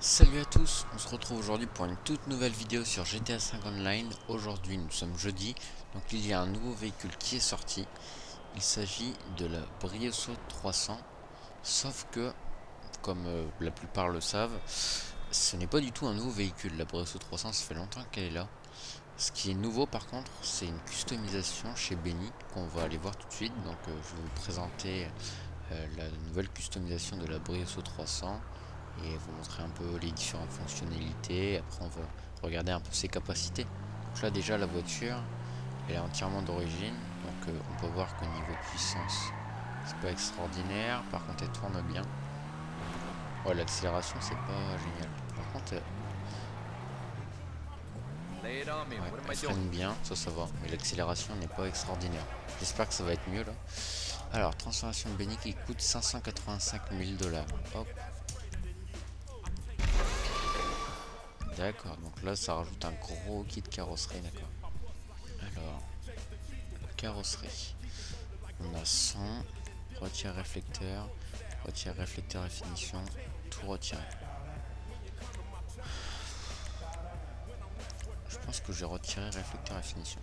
Salut à tous, on se retrouve aujourd'hui pour une toute nouvelle vidéo sur GTA 5 Online. Aujourd'hui nous sommes jeudi, donc il y a un nouveau véhicule qui est sorti. Il s'agit de la Brioso 300, sauf que, comme la plupart le savent, ce n'est pas du tout un nouveau véhicule. La Brioso 300, ça fait longtemps qu'elle est là. Ce qui est nouveau par contre, c'est une customisation chez Benny, qu'on va aller voir tout de suite. Donc je vais vous présenter la nouvelle customisation de la Brioso 300 et vous montrer un peu les différentes fonctionnalités. Après on va regarder un peu ses capacités. Donc là déjà la voiture elle est entièrement d'origine, donc on peut voir que niveau puissance c'est pas extraordinaire, par contre elle tourne bien. Ouais, l'accélération c'est pas génial. Par contre ouais, elle freine bien, ça va, mais l'accélération n'est pas extraordinaire. J'espère que ça va être mieux là. Alors, transformation de Benny qui coûte 585 000 $. Hop. D'accord, donc là ça rajoute un gros kit carrosserie, d'accord. Alors, carrosserie. On a son, retire réflecteur et finition, tout retiré. Je pense que j'ai retiré réflecteur et finition.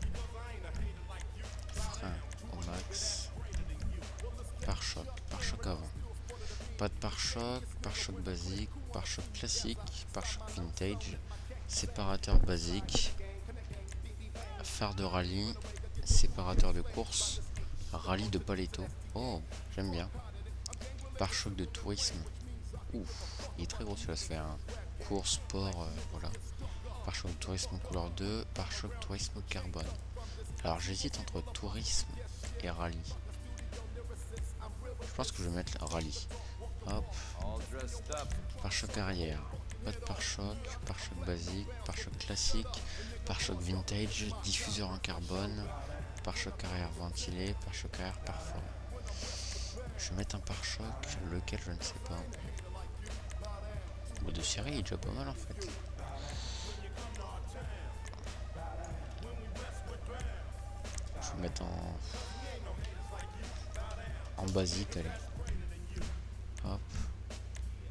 Frein au max. Pare-choc avant. Pas de pare-choc basique, pare-choc classique, pare-choc vintage, séparateur basique, phare de rallye, séparateur de course, rallye de Paletto. Oh, j'aime bien. Pare-choc de tourisme. Ouf, il est très gros celui-là, ça fait un course sport, voilà. Pare-choc de tourisme couleur 2, pare-choc tourisme carbone. Alors j'hésite entre tourisme et rallye. Je pense que je vais mettre rallye. Hop. Pare-choc arrière. Pas de pare-choc, pare-choc basique, pare-choc classique, pare-choc vintage, diffuseur en carbone, pare-choc arrière ventilé, pare-choc arrière perforé. Je vais mettre un pare-choc, lequel je ne sais pas. Le de série est déjà pas mal en fait. Je vais mettre en basique, allez. Hop.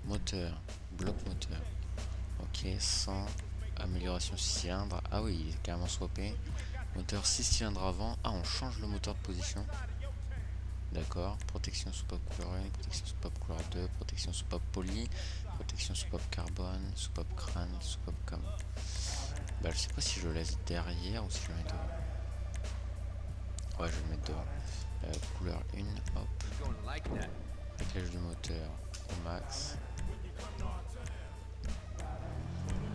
Moteur, bloc moteur. Ok, 100. Amélioration 6 cylindres. Ah oui, il est carrément swappé. Moteur 6 cylindres avant. Ah, on change le moteur de position. D'accord. Protection soupape couleur 1, protection soupape couleur 2, protection soupape poly, protection soupape carbone, soupape crâne, soupape cam. Bah, je sais pas si je le laisse derrière ou si je le mets devant. Ouais, je vais le mettre devant. Couleur 1, hop. Réglage du moteur au max.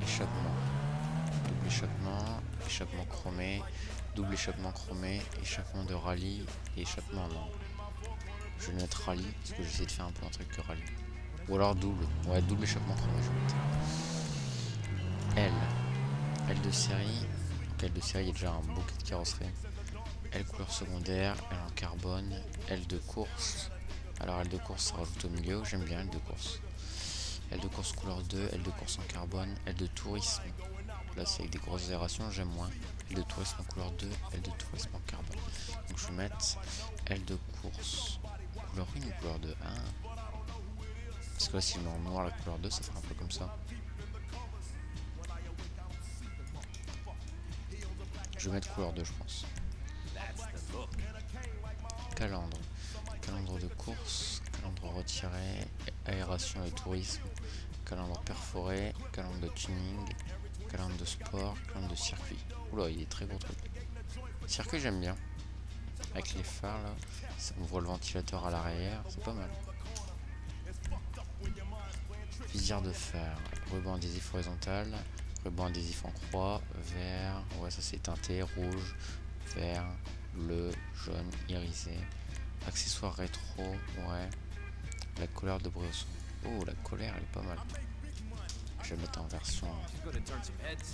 Échappement. Double échappement, échappement chromé, double échappement chromé, échappement de rallye et échappement non. Je vais mettre rallye parce que j'essaie de faire un peu un truc que rallye. Ou alors double. Ouais, double échappement chromé, je vais mettre. L de série. Donc L de série, il y a déjà un bouquet de carrosserie. L couleur secondaire, L en carbone, L de course. Alors L de course, ça rajoute au milieu, j'aime bien L de course. L de course couleur 2, L de course en carbone, L de tourisme. Là c'est avec des grosses aérations, j'aime moins. L de tourisme en couleur 2, L de tourisme en carbone. Donc je vais mettre L de course couleur 1 ou couleur 2. Ah. Parce que là si je mets en noir la couleur 2, ça fera un peu comme ça. Je vais mettre couleur 2 je pense. Calandre. Calandre de course, calandre retiré, aération et tourisme, calandre perforé, calandre de tuning, calandre de sport, calandre de circuit. Oula, il est très gros truc. Circuit j'aime bien. Avec les phares là, on voit le ventilateur à l'arrière, c'est pas mal. Visière de phare, ruban adhésif horizontal, ruban adhésif en croix, vert, ouais ça c'est teinté, rouge, vert, bleu, jaune, irisé. Accessoires rétro, ouais. La colère de Brioso. Oh, la colère, elle est pas mal. Je vais mettre en version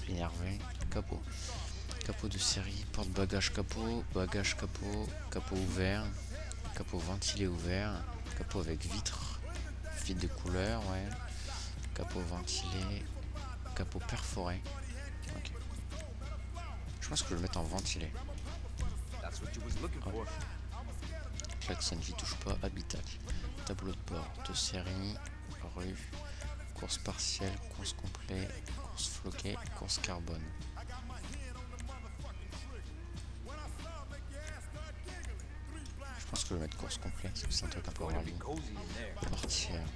énervée. Capot. Capot de série, porte-bagages capot, bagage capot, capot ouvert, capot ventilé ouvert, capot avec vitre de couleur, ouais. Capot ventilé, capot perforé. Ok. Je pense que je vais le mettre en ventilé. Oh. Klaxon, j'y touche pas. Habitacle. Tableau de bord de série, rue, course partielle, course complet, course floquée, course carbone. Je pense que je vais mettre course complet parce que c'est un truc un peu rallye. Mortière.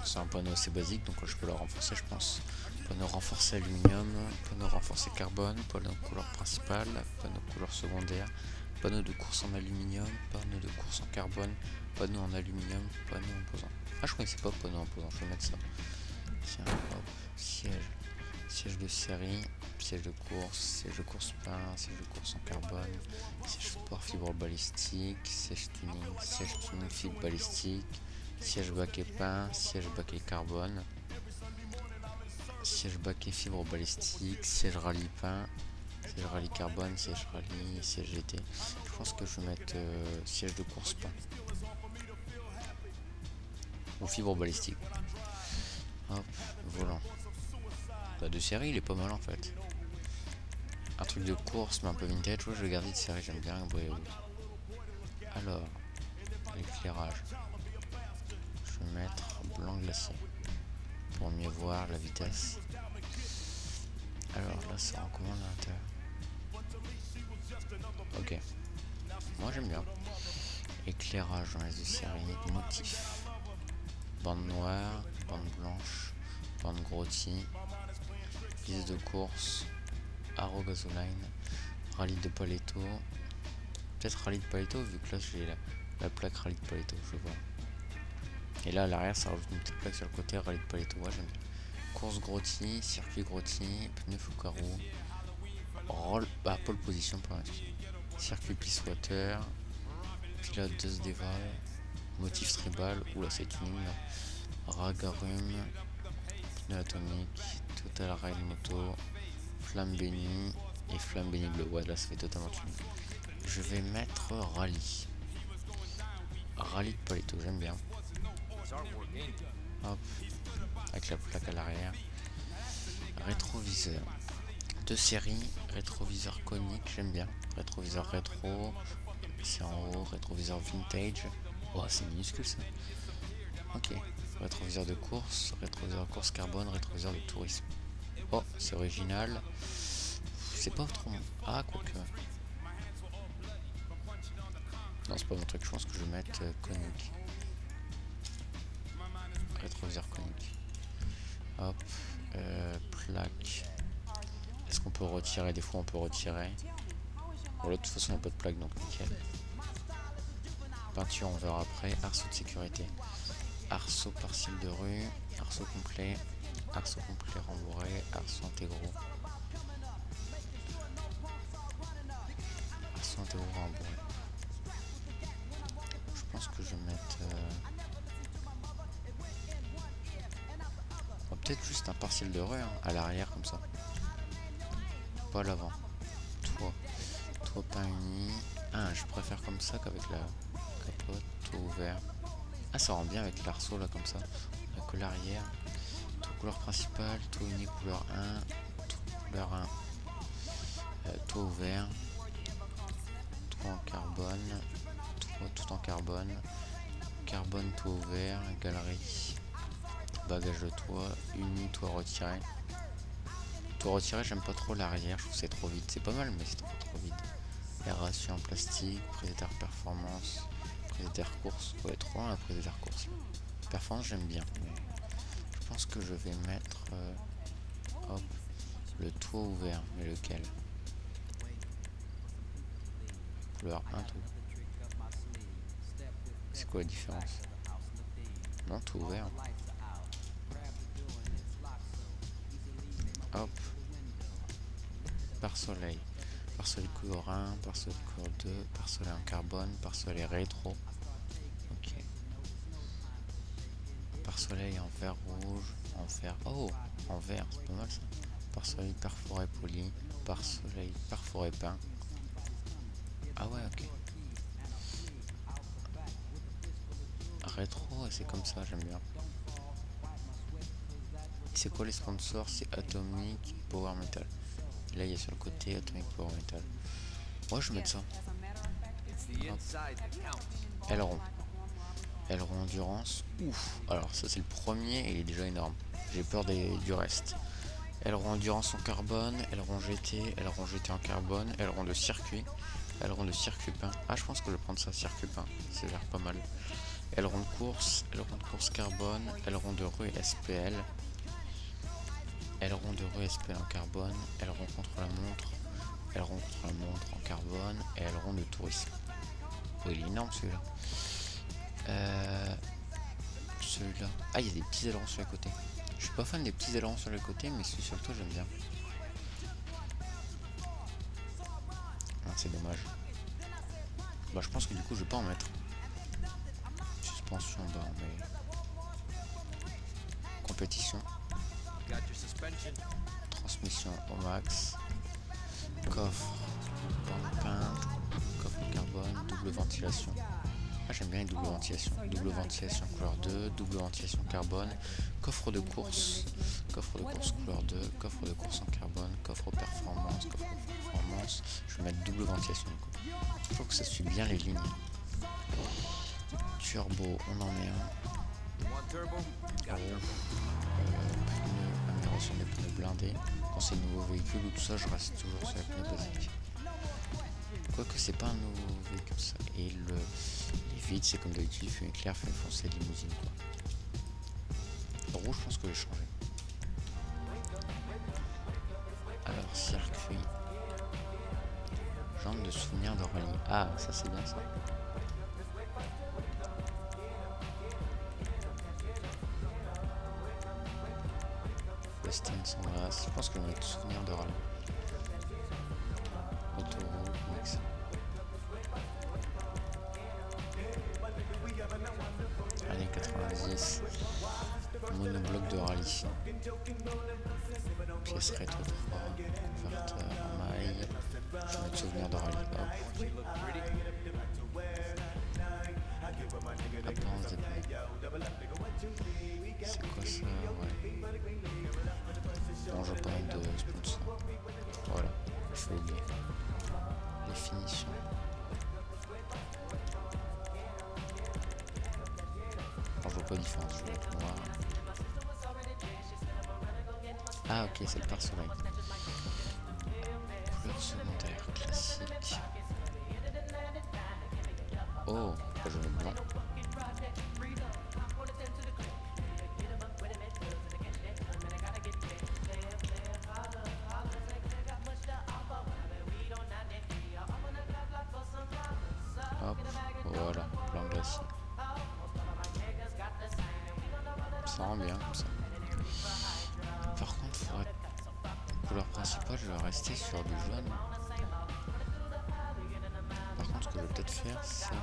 C'est un panneau assez basique donc je peux le renforcer, je pense. Panneau renforcé aluminium, panneau renforcé carbone, panneau couleur principale, panneau couleur secondaire, panneau de course en aluminium, panneau de course en carbone, panneau en aluminium, panneau en posant. Ah, je connaissais pas panneau en posant, je vais mettre ça. Tiens, hop, siège. Siège de série, siège de course peint, siège de course en carbone, siège sport fibre balistique, siège tuning fibre balistique, siège baquet peint, siège baquet carbone, siège baquet fibre balistique, siège rallye peint, siège rallye carbone, siège rallye, siège GT. Je pense que je vais mettre siège de course peint ou fibre balistique. Hop, volant. De série, il est pas mal en fait. Un truc de course mais un peu vintage, ouais, je vais garder de série, j'aime bien Brios. Alors, l'éclairage. Je vais mettre blanc glacé pour mieux voir la vitesse. Alors là, ça recommande à l'intérieur. Ok. Moi j'aime bien. Éclairage dans les de série. Motif. Bande noire, bande blanche, bande grottie. Liste de course. Arrow gasoline. Rallye de Paletto. Peut-être rallye de Paletto vu que là j'ai la plaque rallye de Paletto, je vois. Et là à l'arrière ça rajoute une petite plaque sur le côté rallye de Paletto, ouais j'aime bien. Course grottie, circuit grottie, pneu Foucault, roll, pole position pour l'instant. Circuit Peace Water, pilote de Sdeval, motif tribal, oula c'est tuning là. Ragarum, pneu atomique, Total Rail Moto, flamme bénie et flamme bénie bleu. Ouais là ça fait totalement tuning. Je vais mettre rallye. Rallye de Paletto, j'aime bien. Hop, avec la plaque à l'arrière. Rétroviseur. De série, rétroviseur conique, j'aime bien. Rétroviseur rétro, c'est en haut. Rétroviseur vintage. Oh, c'est minuscule ça. Ok. Rétroviseur de course carbone, rétroviseur de tourisme. Oh, c'est original. C'est pas trop. Ah, quoique. Non, c'est pas mon truc, je pense que je vais mettre conique. Rétroviseur conique. Hop. Plaque. Est-ce qu'on peut retirer? Des fois on peut retirer. Bon là de toute façon il n'y a pas de plaque donc nickel. Peinture on verra après. Arceau de sécurité. Arceau partiel de rue. Arceau complet rembourré. Arceau intégraux. Arceau intégraux rembourré. Je pense que je vais mettre... peut-être juste un partiel de rue hein, à l'arrière comme ça. Pas à l'avant. Toit peint uni. Ah, je préfère comme ça qu'avec la capote. Toit ouvert. Ah, ça rend bien avec l'arceau là comme ça. La colle arrière. Toit couleur principale. Toit uni couleur 1. Toit couleur 1. Toit ouvert. Toit en carbone. Toit tout en carbone. Carbone toit ouvert. Galerie. Bagage de toit. Uni toit retiré. Toit retiré, j'aime pas trop l'arrière, je trouve que c'est trop vide. C'est pas mal, mais c'est trop vide. Aération en plastique, prise d'air performance, prise d'air course. Ouais, trop loin la prise d'air course. Performance, j'aime bien. Je pense que je vais mettre hop, le toit ouvert. Mais lequel? Couleur 1 tout. C'est quoi la différence? Non, tout ouvert. Hop. Pare-soleil. Pare-soleil couleur 1, pare-soleil couleur 2, pare-soleil en carbone, pare-soleil rétro. Ok. Pare-soleil en vert rouge, en vert. Oh, en vert, c'est pas mal ça. Pare-soleil perforé poli, pare-soleil perforé peint. Ah ouais, ok. Rétro, c'est comme ça, j'aime bien. C'est quoi les sponsors? C'est Atomic Power Metal. Et là, il y a sur le côté Atomic Power Metal. Moi, je vais mettre ça. Aileron. aileron endurance. Ouf. Alors ça c'est le premier et il est déjà énorme. J'ai peur du reste. Aileron endurance en carbone, aileron GT en carbone, aileron de circuit peint. Ah, je pense que je vais prendre ça circuit peint, ça a l'air pas mal. Aileron de course carbone, aileron de rue SPL, aileron de rue SPL en carbone, aileron contre la montre en carbone et aileron de tourisme. Oh, il est énorme celui-là. Celui-là. Ah, il y a des petits ailerons sur les côtés. Je suis pas fan des petits ailerons sur les côtés, mais celui sur le toit j'aime bien. Ah, c'est dommage. Bah, je pense que du coup je vais pas en mettre. Suspension bas, mais compétition. Transmission au max. Coffre, bande peinte, coffre carbone, double ventilation. Ah, j'aime bien les double ventilation. Double ventilation couleur 2, double ventilation carbone, coffre de course couleur 2, coffre de course en carbone, coffre performance. Je vais mettre double ventilation du coup. Je trouve que ça suit bien les lignes. Turbo, on en met un. Amélioration des pneus blindés. Quand c'est un nouveau véhicule ou tout ça, je reste toujours sur les pneus basiques. Quoique c'est pas un nouveau véhicule ça. Et les vides, c'est comme d'habitude, fumée claire, fumée foncée, limousine quoi. Le rouge, je pense que j'ai changé. Alors, circuit. Jambes de souvenir de rallye. Ah, ça c'est bien ça. Western Sandras. Je pense que je vais mettre souvenir de rallye. Autoroute, mix. Année 90. Monobloc de rallye. Pièce rétro 3. Converteur en maille. Je vais mettre souvenir de rallye. Hop. Apparence des pneus. C'est quoi ça? Ouais. Bon, je vais pas mettre de sponsor. Voilà, je fais oublier. Les finitions. Alors, je vois pas de différence, je vais mettre noir. Ah, ok, c'est le pare-soleil. Couleur secondaire classique. Oh, je vais mettre blanc. Hop, voilà, blanc glacier. Ça rend bien comme ça. Par contre, faudrait... couleur principale, je vais rester sur du jaune. Par contre, ce que je vais peut-être faire, c'est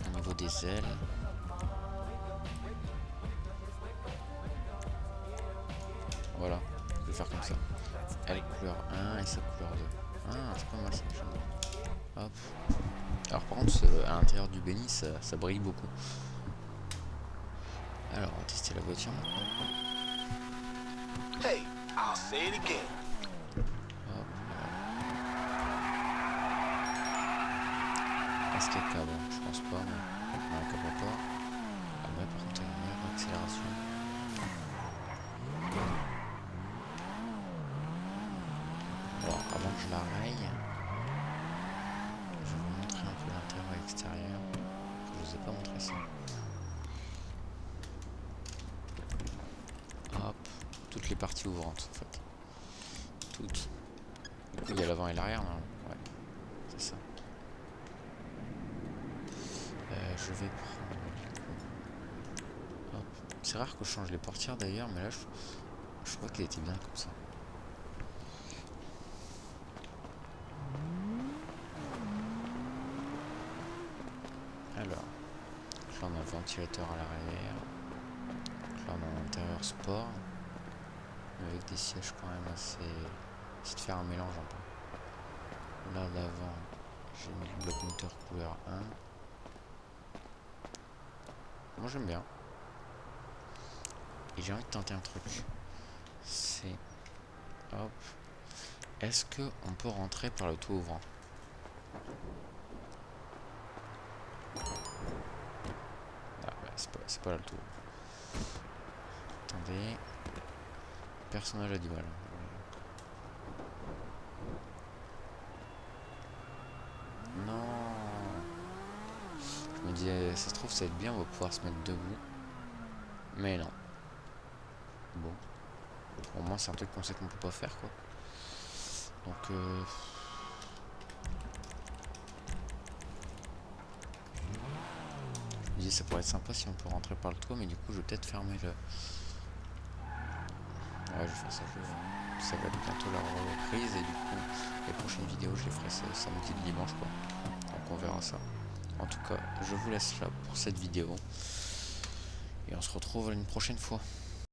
au niveau des ailes. Voilà, je vais faire comme ça. Elle couleur 1 et sa couleur 2. Ah, c'est pas mal ça. Hop. Alors par contre, à l'intérieur du béni, ça brille beaucoup. Alors, on va tester la voiture maintenant. Hey, I'll say it again. Hop. Est-ce qu'il y a câble? Je pense pas, mais on a un câble à port. Ah ouais, par contre, il y a une meilleure accélération. Alors, avant que je la raye, je vais vous montrer un peu l'intérieur et l'extérieur. Je vous ai pas montré ça. Hop, toutes les parties ouvrantes en fait. Toutes. Du coup, il y a l'avant et l'arrière, non? Ouais, c'est ça. Je vais prendre. Hop. C'est rare que je change les portières d'ailleurs, mais là je crois qu'elle était bien comme ça. Alors, là on a un ventilateur à l'arrière. Là on a un intérieur sport, mais avec des sièges quand même assez. C'est de faire un mélange un peu. Là d'avant, j'ai mis le bloc moteur couleur 1. Moi j'aime bien. Et j'ai envie de tenter un truc. C'est... Hop. Est-ce qu'on peut rentrer par le toit ouvrant? C'est pas là le tour. Attendez. Personnage a du mal. Non. Je me disais, ça se trouve, ça va être bien, on va pouvoir se mettre debout. Mais non. Bon. Au moins, c'est un truc qu'on sait qu'on peut pas faire, quoi. Donc, je me dis, ça pourrait être sympa si on peut rentrer par le toit, mais du coup, je vais peut-être fermer le... Ouais, je vais faire ça. Ça va être bientôt la reprise, et du coup, les prochaines vidéos, je les ferai samedi et dimanche, quoi. Donc, on verra ça. En tout cas, je vous laisse là pour cette vidéo. Et on se retrouve une prochaine fois.